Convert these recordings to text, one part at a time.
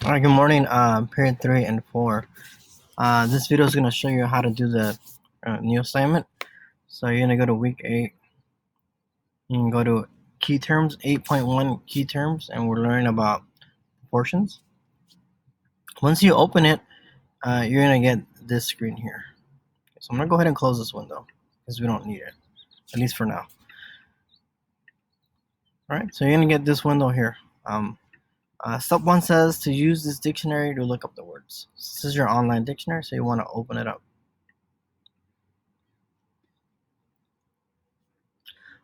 All right, good morning, period 3 and 4. This video is going to show you how to do the new assignment. So you're going to go to week 8. You can go to key terms, 8.1 key terms, and we're learning about proportions. Once you open it, you're going to get this screen here. So I'm going to go ahead and close this window because we don't need it, at least for now. All right, so you're going to get this window here. Step 1 says to use this dictionary to look up the words. This is your online dictionary, so you want to open it up.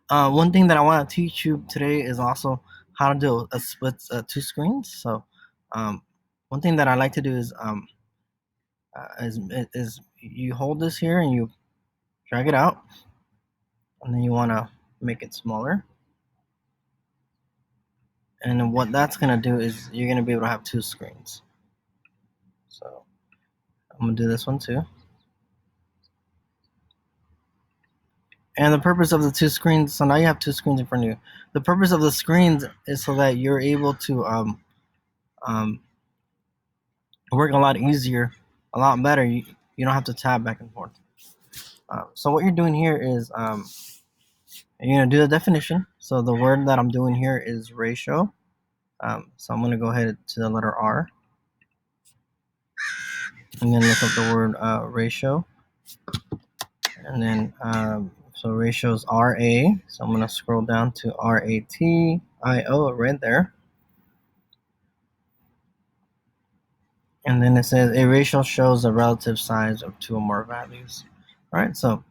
One thing that I want to teach you today is also how to do a split two screens. So one thing that I like to do is you hold this here and you drag it out, and then you want to make it smaller. And then what that's going to do is you're going to be able to have two screens. So I'm going to do this one too. And the purpose of the two screens, so now you have two screens in front of you. The purpose of the screens is so that you're able to work a lot easier, a lot better. You don't have to tab back and forth. So what you're doing here is you're going to do the definition. So the word that I'm doing here is ratio. So I'm going to go ahead to the letter R. I'm going to look up the word ratio. And then, so ratio is RA. So I'm going to scroll down to RATIO right there. And then it says a ratio shows the relative size of two or more values. All right, so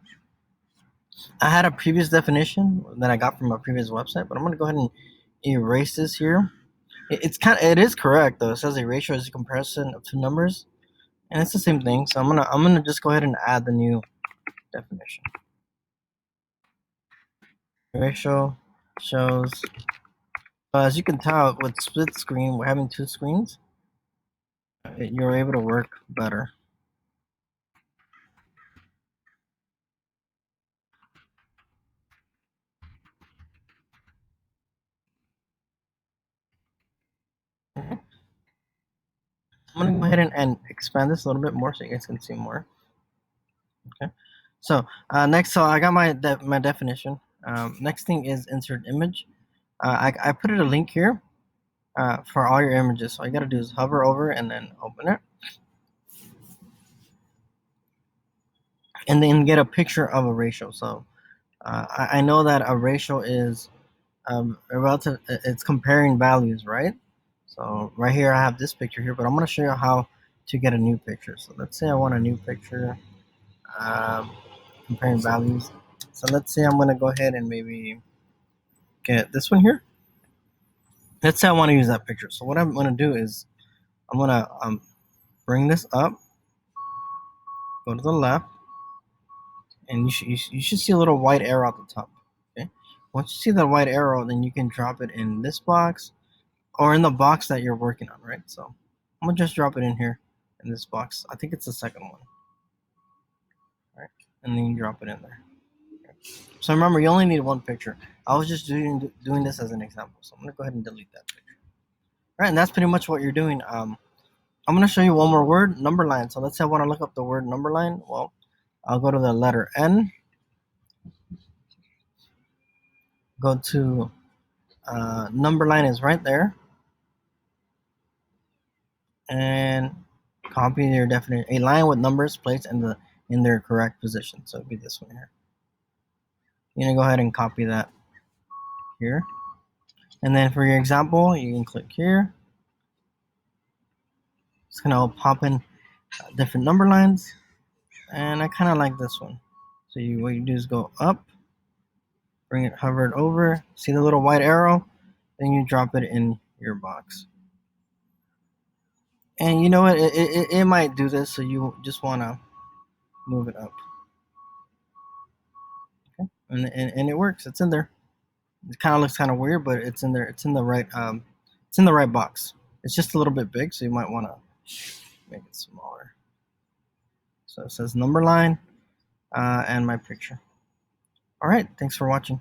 I had a previous definition that I got from a previous website, but I'm going to go ahead and erase this here. It is correct though. It says a ratio is a comparison of two numbers, and it's the same thing. So I'm gonna just go ahead and add the new definition. Ratio shows, as you can tell, with split screen, we're having two screens. You're able to work better. I'm gonna go ahead and expand this a little bit more so you guys can see more. Okay. So next, so I got my definition. Next thing is insert image. I put a link here for all your images. So all you gotta do is hover over and then open it, and then get a picture of a ratio. So I know that a ratio is a relative. It's comparing values, right? So right here I have this picture here, but I'm gonna show you how to get a new picture. So let's say I want a new picture, comparing values. So let's say I'm gonna go ahead and maybe get this one here. Let's say I want to use that picture. So what I'm gonna do is I'm gonna bring this up, go to the left, and you should see a little white arrow at the top. Okay. Once you see that white arrow, then you can drop it in this box or in the box that you're working on, right? So I'm gonna just drop it in here in this box. I think it's the second one. All right, and then you drop it in there. Okay. So remember, you only need one picture. I was just doing this as an example, so I'm gonna go ahead and delete that picture. All right, and that's pretty much what you're doing. I'm gonna show you one more word, number line. So let's say I want to look up the word number line. Well, I'll go to the letter N, go to number line is right there, and copy your definition. A line with numbers placed in their correct position. So it'd be this one here. You're gonna go ahead and copy that here, and then for your example, you can click here. It's gonna pop in different number lines, and I kind of like this one. So what you do is go up, bring it, hover it over, see the little white arrow, then you drop it in your box. And you know what, it might do this, so you just want to move it up. Okay, and it works. It's in there. It kind of looks kind of weird, but it's in there. It's in the right box. It's just a little bit big, so you might want to make it smaller. So it says number line and my picture. All right, thanks for watching.